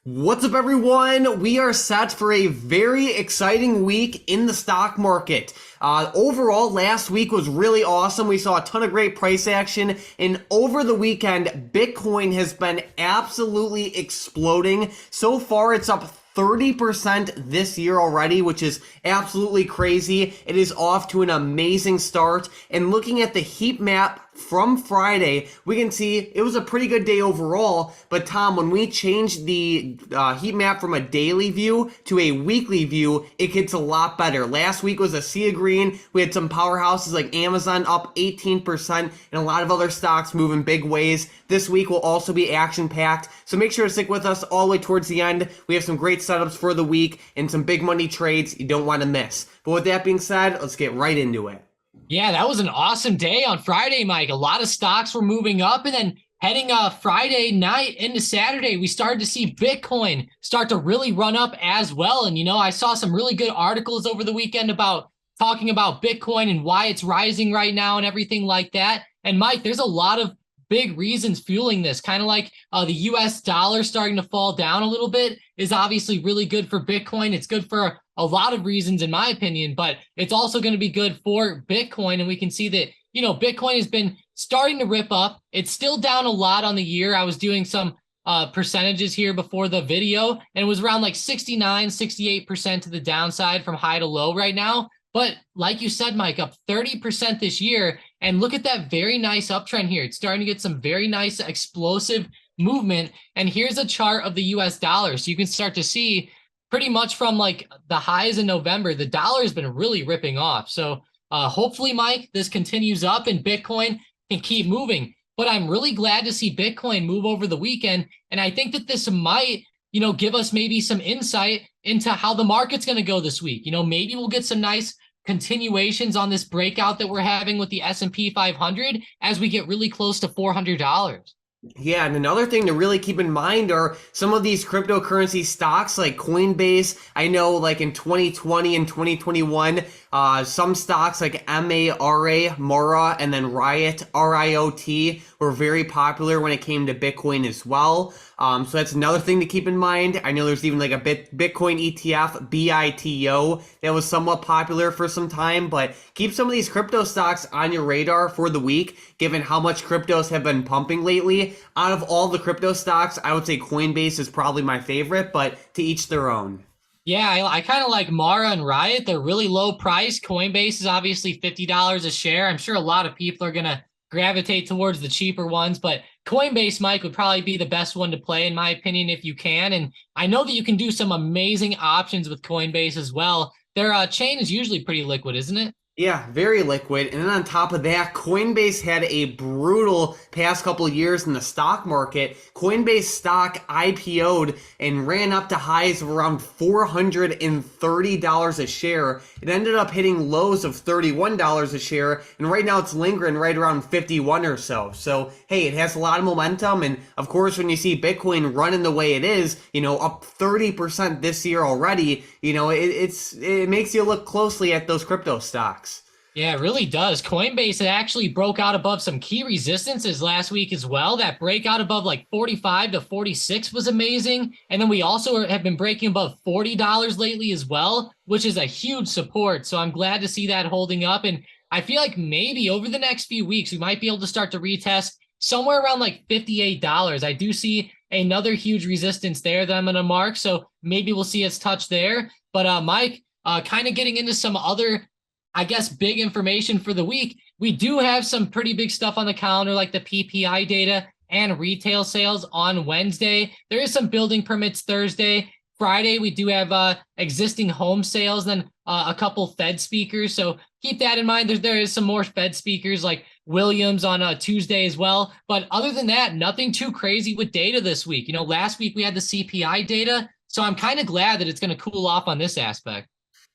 What's up, everyone? We are set for a very exciting week in the stock market. Overall, last week was really awesome. We saw a ton of great price action, and over the weekend, Bitcoin has been absolutely exploding. So far, it's up 30% this year already, which is absolutely crazy. It is off to an amazing start. And looking at the heat map from Friday, we can see it was a pretty good day overall. But Tom, when we changed the heat map from a daily view to a weekly view, it gets a lot better. Last week was a sea of green. We had some powerhouses like Amazon up 18% and a lot of other stocks moving big ways. This week will also be action-packed, so make sure to stick with us all the way towards the end. We have some great setups for the week and some big money trades you don't want to miss. But with that being said, let's get right into it. Yeah, that was an awesome day on Friday, Mike. A lot of stocks were moving up, and then heading Friday night into Saturday, we started to see Bitcoin start to really run up as well. And, I saw some really good articles over the weekend about talking about Bitcoin and why it's rising right now and everything like that. And, Mike, there's a lot of big reasons fueling this, kind of like the US dollar starting to fall down a little bit is obviously really good for Bitcoin. It's good for a lot of reasons, in my opinion, but it's also going to be good for Bitcoin. And we can see that, Bitcoin has been starting to rip up. It's still down a lot on the year. I was doing some percentages here before the video, and it was around like 69, 68% to the downside from high to low right now. But like you said, Mike, up 30% this year. And look at that very nice uptrend here. It's starting to get some very nice explosive movement. And here's a chart of the US dollar. So you can start to see pretty much from like the highs in November, the dollar has been really ripping off. So hopefully, Mike, this continues up and Bitcoin can keep moving. But I'm really glad to see Bitcoin move over the weekend. And I think that this might, give us maybe some insight into how the market's going to go this week. Maybe we'll get some nice continuations on this breakout that we're having with the S&P 500 as we get really close to $400. Yeah, and another thing to really keep in mind are some of these cryptocurrency stocks like Coinbase. I know like in 2020 and 2021, some stocks like Mara, and then Riot, RIOT, were very popular when it came to Bitcoin as well. So that's another thing to keep in mind. I know there's even like a Bitcoin ETF, BITO, that was somewhat popular for some time, but keep some of these crypto stocks on your radar for the week, given how much cryptos have been pumping lately. Out of all the crypto stocks, I would say Coinbase is probably my favorite, but to each their own. Yeah, I kind of like Mara and Riot. They're really low price. Coinbase is obviously $50 a share. I'm sure a lot of people are going to gravitate towards the cheaper ones, but Coinbase, Mike, would probably be the best one to play, in my opinion, if you can. And I know that you can do some amazing options with Coinbase as well. Their chain is usually pretty liquid, isn't it? Yeah, very liquid. And then on top of that, Coinbase had a brutal past couple of years in the stock market. Coinbase stock IPO'd and ran up to highs of around $430 a share. It ended up hitting lows of $31 a share, and right now it's lingering right around 51 or so. So, hey, it has a lot of momentum, and of course, when you see Bitcoin running the way it is, up 30% this year already, it makes you look closely at those crypto stocks. Yeah, it really does. Coinbase actually broke out above some key resistances last week as well. That breakout above like 45 to 46 was amazing. And then we also have been breaking above $40 lately as well, which is a huge support. So I'm glad to see that holding up. And I feel like maybe over the next few weeks, we might be able to start to retest somewhere around like $58. I do see another huge resistance there that I'm going to mark. So maybe we'll see us touch there. But Mike, kind of getting into some other big information for the week. We do have some pretty big stuff on the calendar, like the PPI data and retail sales on Wednesday. There is some building permits Thursday. Friday, we do have existing home sales, then a couple Fed speakers. So keep that in mind. There is some more Fed speakers like Williams on Tuesday as well. But other than that, nothing too crazy with data this week. Last week we had the CPI data. So I'm kind of glad that it's going to cool off on this aspect.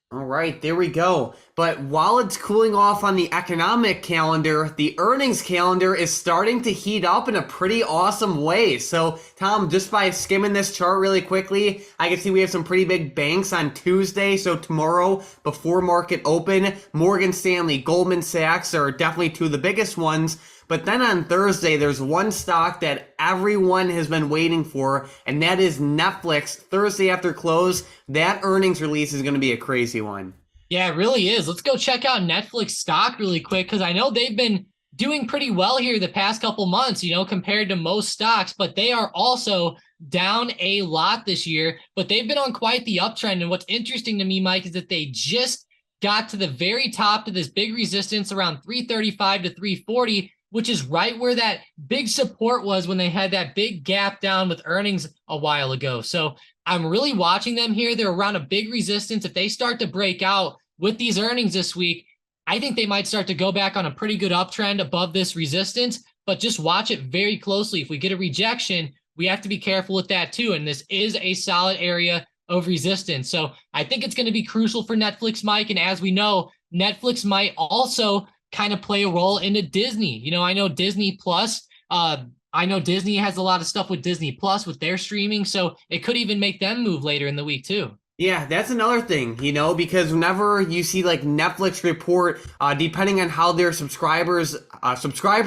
All right, there we go. But while it's cooling off on the economic calendar, the earnings calendar is starting to heat up in a pretty awesome way. So, Tom, just by skimming this chart really quickly, I can see we have some pretty big banks on Tuesday. So tomorrow, before market open, Morgan Stanley, Goldman Sachs are definitely two of the biggest ones. But then on Thursday, there's one stock that everyone has been waiting for, and that is Netflix. Thursday after close, that earnings release is going to be a crazy one. Yeah, it really is. Let's go check out Netflix stock really quick because I know they've been doing pretty well here the past couple months, compared to most stocks, but they are also down a lot this year, but they've been on quite the uptrend. And what's interesting to me, Mike, is that they just got to the very top of this big resistance around 335 to 340, which is right where that big support was when they had that big gap down with earnings a while ago. So I'm really watching them here. They're around a big resistance. If they start to break out with these earnings this week, I think they might start to go back on a pretty good uptrend above this resistance, but just watch it very closely. If we get a rejection, we have to be careful with that too. And this is a solid area of resistance. So I think it's going to be crucial for Netflix, Mike. And as we know, Netflix might also kind of play a role into Disney. I know Disney Plus, I know Disney has a lot of stuff with Disney Plus with their streaming. So it could even make them move later in the week too. Yeah, that's another thing, because whenever you see like Netflix report, depending on how their subscriber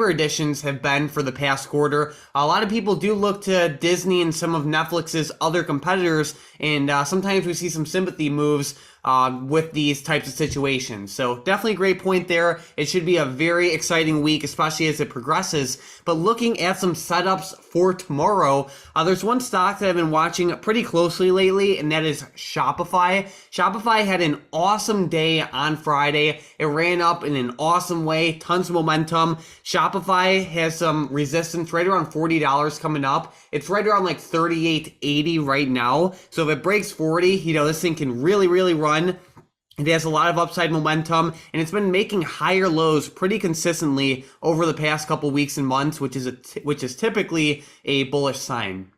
additions have been for the past quarter, a lot of people do look to Disney and some of Netflix's other competitors, and sometimes we see some sympathy moves with these types of situations. So definitely a great point there. It should be a very exciting week, especially as it progresses. But looking at some setups for tomorrow, there's one stock that I've been watching pretty closely lately, and that is Shopify. Shopify had an awesome day on Friday. It ran up in an awesome way, tons of momentum. Shopify has some resistance right around $40 coming up. It's right around like $38.80 right now. So if it breaks 40, this thing can really, really run. It has a lot of upside momentum, and it's been making higher lows pretty consistently over the past couple weeks and months, which is typically a bullish sign.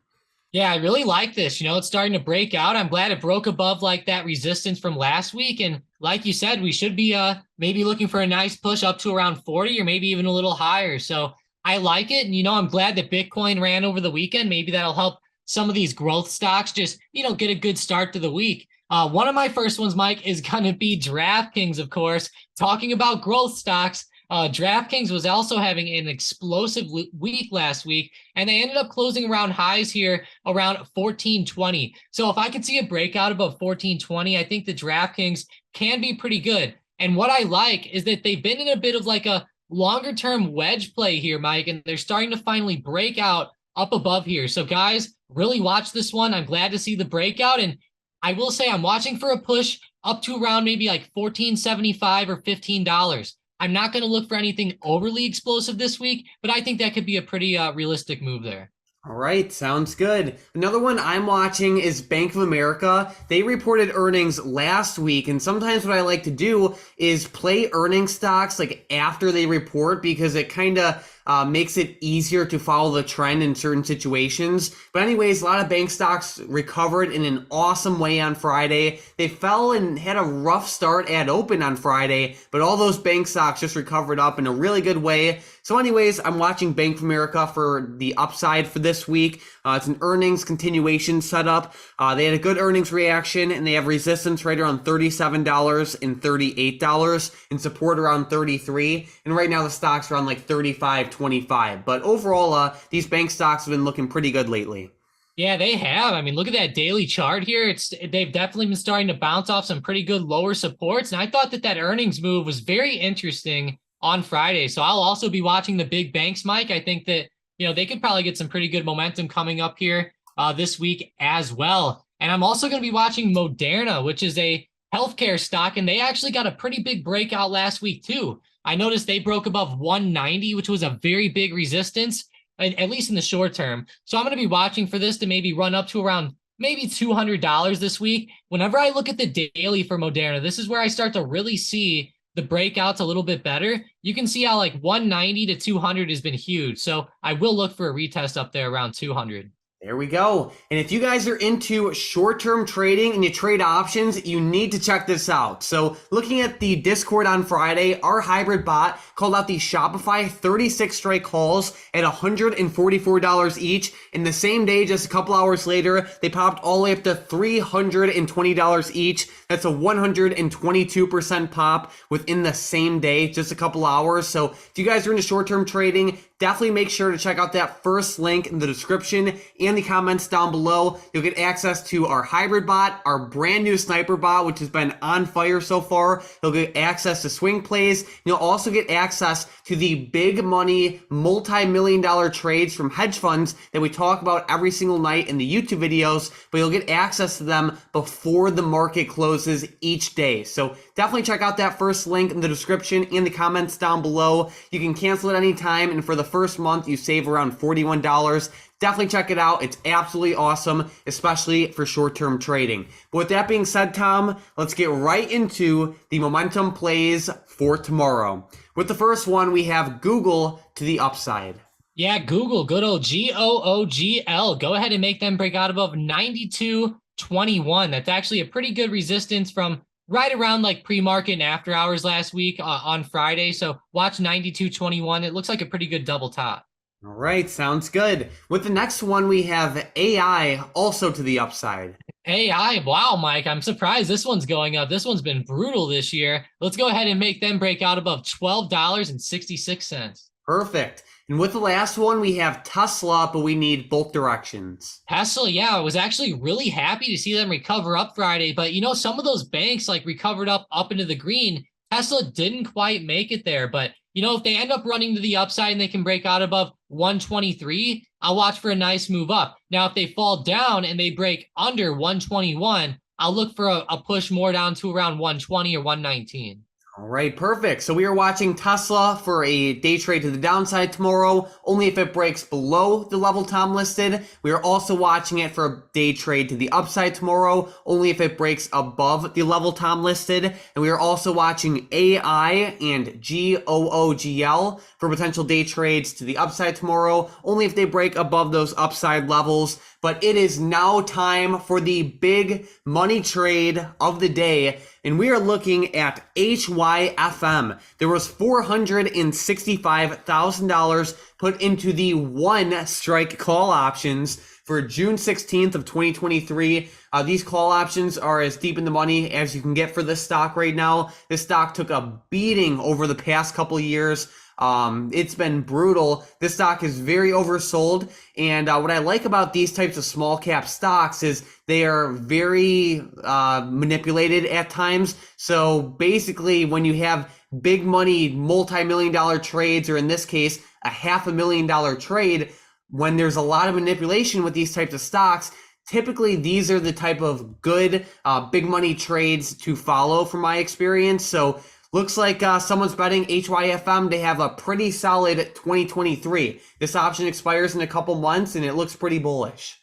Yeah, I really like this. It's starting to break out. I'm glad it broke above like that resistance from last week. And like you said, we should be maybe looking for a nice push up to around 40 or maybe even a little higher. So I like it. And, I'm glad that Bitcoin ran over the weekend. Maybe that'll help some of these growth stocks just, get a good start to the week. One of my first ones, Mike, is going to be DraftKings, of course. Talking about growth stocks, DraftKings was also having an explosive week last week, and they ended up closing around highs here around 1420. So if I could see a breakout above 1420, I think the DraftKings can be pretty good. And what I like is that they've been in a bit of like a longer term wedge play here, Mike, and they're starting to finally break out up above here. So guys, really watch this one. I'm glad to see the breakout, and I will say I'm watching for a push up to around maybe like $14.75 or $15. I'm not going to look for anything overly explosive this week, but I think that could be a pretty realistic move there. All right, sounds good. Another one I'm watching is Bank of America. They reported earnings last week, and sometimes what I like to do is play earnings stocks like after they report because it kind of makes it easier to follow the trend in certain situations. But anyways, a lot of bank stocks recovered in an awesome way on Friday. They fell and had a rough start at open on Friday, but all those bank stocks just recovered up in a really good way. So anyways, I'm watching Bank of America for the upside for this week. It's an earnings continuation setup. They had a good earnings reaction, and they have resistance right around $37 and $38 and support around 33. And right now the stock's around like 35.25. But overall, these bank stocks have been looking pretty good lately. Yeah, they have. I mean, look at that daily chart here. They've definitely been starting to bounce off some pretty good lower supports. And I thought that earnings move was very interesting on Friday. So I'll also be watching the big banks, Mike. I think that, they could probably get some pretty good momentum coming up here this week as well. And I'm also going to be watching Moderna, which is a healthcare stock, and they actually got a pretty big breakout last week too. I noticed they broke above 190, which was a very big resistance, at least in the short term. So I'm going to be watching for this to maybe run up to around maybe $200 this week. Whenever I look at the daily for Moderna, this is where I start to really see the breakouts a little bit better. You can see how like 190 to 200 has been huge. So I will look for a retest up there around 200. There we go. And if you guys are into short-term trading and you trade options, you need to check this out. So looking at the Discord on Friday, our hybrid bot called out the Shopify 36 strike calls at $144 each. In the same day, just a couple hours later, they popped all the way up to $320 each. That's a 122% pop within the same day, just a couple hours. So if you guys are into short-term trading, definitely make sure to check out that first link in the description and the comments down below. You'll get access to our hybrid bot, our brand new sniper bot, which has been on fire so far. You'll get access to swing plays. You'll also get access to the big money, multi-million-dollar trades from hedge funds that we talk about every single night in the YouTube videos, but you'll get access to them before the market closes each day. So definitely check out that first link in the description and the comments down below. You can cancel it anytime, and for the first month, you save around $41. Definitely check it out. It's absolutely awesome, especially for short-term trading. But with that being said, Tom, let's get right into the momentum plays for tomorrow. With the first one, we have Google to the upside. Yeah, Google, good old GOOGL. Go ahead and make them break out above 92.21. That's actually a pretty good resistance from right around like pre-market and after hours last week on Friday. So watch 92.21. It looks like a pretty good double top. All right, sounds good. With the next one, we have AI also to the upside. AI, wow, Mike, I'm surprised this one's going up. This one's been brutal this year. Let's go ahead and make them break out above $12.66. Perfect. And with the last one, we have Tesla, but we need both directions. Tesla, yeah, I was actually really happy to see them recover up Friday, but some of those banks like recovered up into the green. Tesla didn't quite make it there, but if they end up running to the upside and they can break out above 123, I'll watch for a nice move up. Now, if they fall down and they break under 121, I'll look for a push more down to around 120 or 119. All right, perfect. So we are watching Tesla for a day trade to the downside tomorrow, only if it breaks below the level Tom listed. We are also watching it for a day trade to the upside tomorrow, only if it breaks above the level Tom listed. And we are also watching AI and GOOGL for potential day trades to the upside tomorrow, only if they break above those upside levels. But it is now time for the big money trade of the day, and we are looking at HYFM. There was $465,000 put into the one strike call options for June 16th of 2023. These call options are as deep in the money as you can get for this stock right now. This stock took a beating over the past couple of years. It's been brutal. This stock is very oversold. And what I like about these types of small cap stocks is they are very manipulated at times. So basically, when you have big money, multi-million-dollar trades, or in this case, a $500,000 trade, when there's a lot of manipulation with these types of stocks, typically these are the type of good big money trades to follow from my experience. So looks like someone's betting HYFM. They have a pretty solid 2023. This option expires in a couple months, and it looks pretty bullish.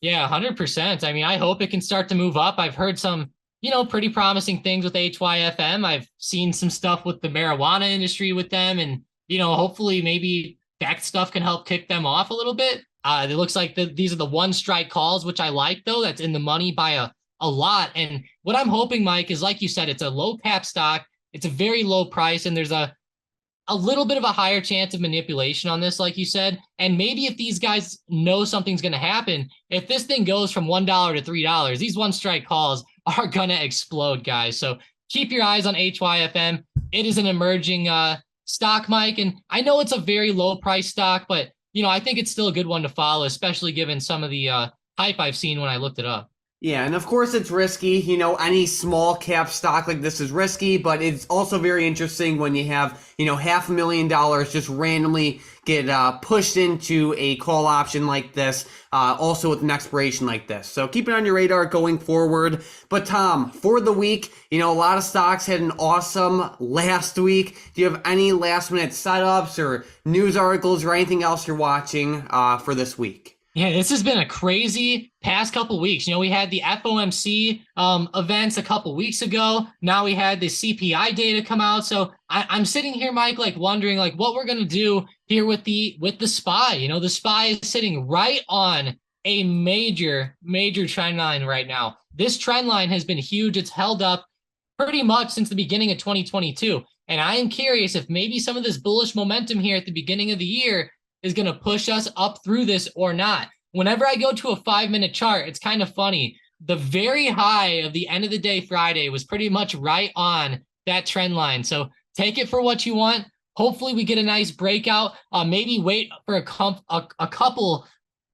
Yeah, 100%. I mean, I hope it can start to move up. I've heard some, pretty promising things with HYFM. I've seen some stuff with the marijuana industry with them, and, hopefully maybe that stuff can help kick them off a little bit. It looks like these are the one strike calls, which I like, though. That's in the money by a lot. And what I'm hoping, Mike, is like you said, it's a low cap stock. It's a very low price, and there's a little bit of a higher chance of manipulation on this, like you said. And maybe if these guys know something's going to happen, if this thing goes from $1 to $3, these one strike calls are going to explode, guys. So keep your eyes on HYFM. It is an emerging stock, Mike, and I know it's a very low price stock, but I think it's still a good one to follow, especially given some of the hype I've seen when I looked it up. Yeah, and of course it's risky. Any small cap stock like this is risky, but it's also very interesting when you have, $500,000 just randomly get pushed into a call option like this, also with an expiration like this. So keep it on your radar going forward. But Tom, for the week, a lot of stocks had an awesome last week. Do you have any last minute setups or news articles or anything else you're watching for this week? Yeah, this has been a crazy past couple weeks. We had the FOMC events a couple weeks ago. Now we had the CPI data come out. So I'm sitting here, Mike, like wondering like what we're gonna do here with the SPY. The SPY is sitting right on a major trend line right now. This trend line has been huge. It's held up pretty much since the beginning of 2022. And I am curious if maybe some of this bullish momentum here at the beginning of the year is going to push us up through this or not. Whenever I go to a 5-minute chart, it's kind of funny. The very high of the end of the day Friday was pretty much right on that trend line. So take it for what you want. Hopefully we get a nice breakout. Maybe wait for a couple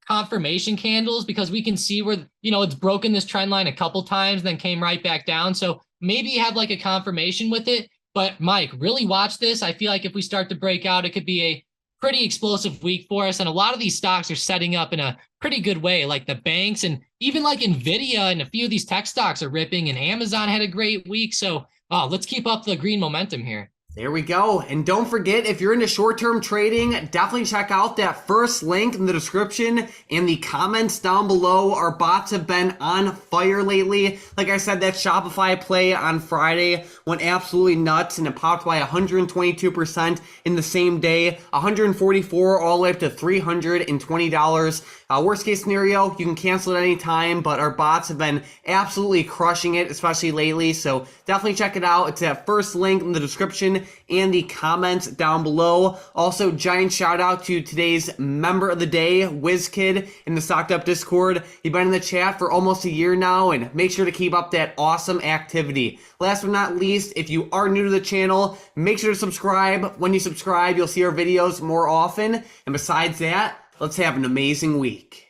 confirmation candles, because we can see where, it's broken this trend line a couple times, then came right back down. So maybe have like a confirmation with it. But Mike, really watch this. I feel like if we start to break out, it could be a pretty explosive week for us. And a lot of these stocks are setting up in a pretty good way, like the banks, and even like Nvidia and a few of these tech stocks are ripping, and Amazon had a great week. So let's keep up the green momentum here. There we go. And don't forget, if you're into short-term trading, definitely check out that first link in the description and the comments down below. Our bots have been on fire lately. Like I said, that Shopify play on Friday went absolutely nuts, and it popped by 122% in the same day, 144 all the way up to $320. Worst case scenario, you can cancel at any time, but our bots have been absolutely crushing it, especially lately. So definitely check it out. It's that first link in the description and the comments down below. Also, giant shout out to today's member of the day, WizKid, in the StockedUp Discord. He's been in the chat for almost a year now, and make sure to keep up that awesome activity. Last but not least, if you are new to the channel, make sure to subscribe. When you subscribe, you'll see our videos more often. And besides that, let's have an amazing week.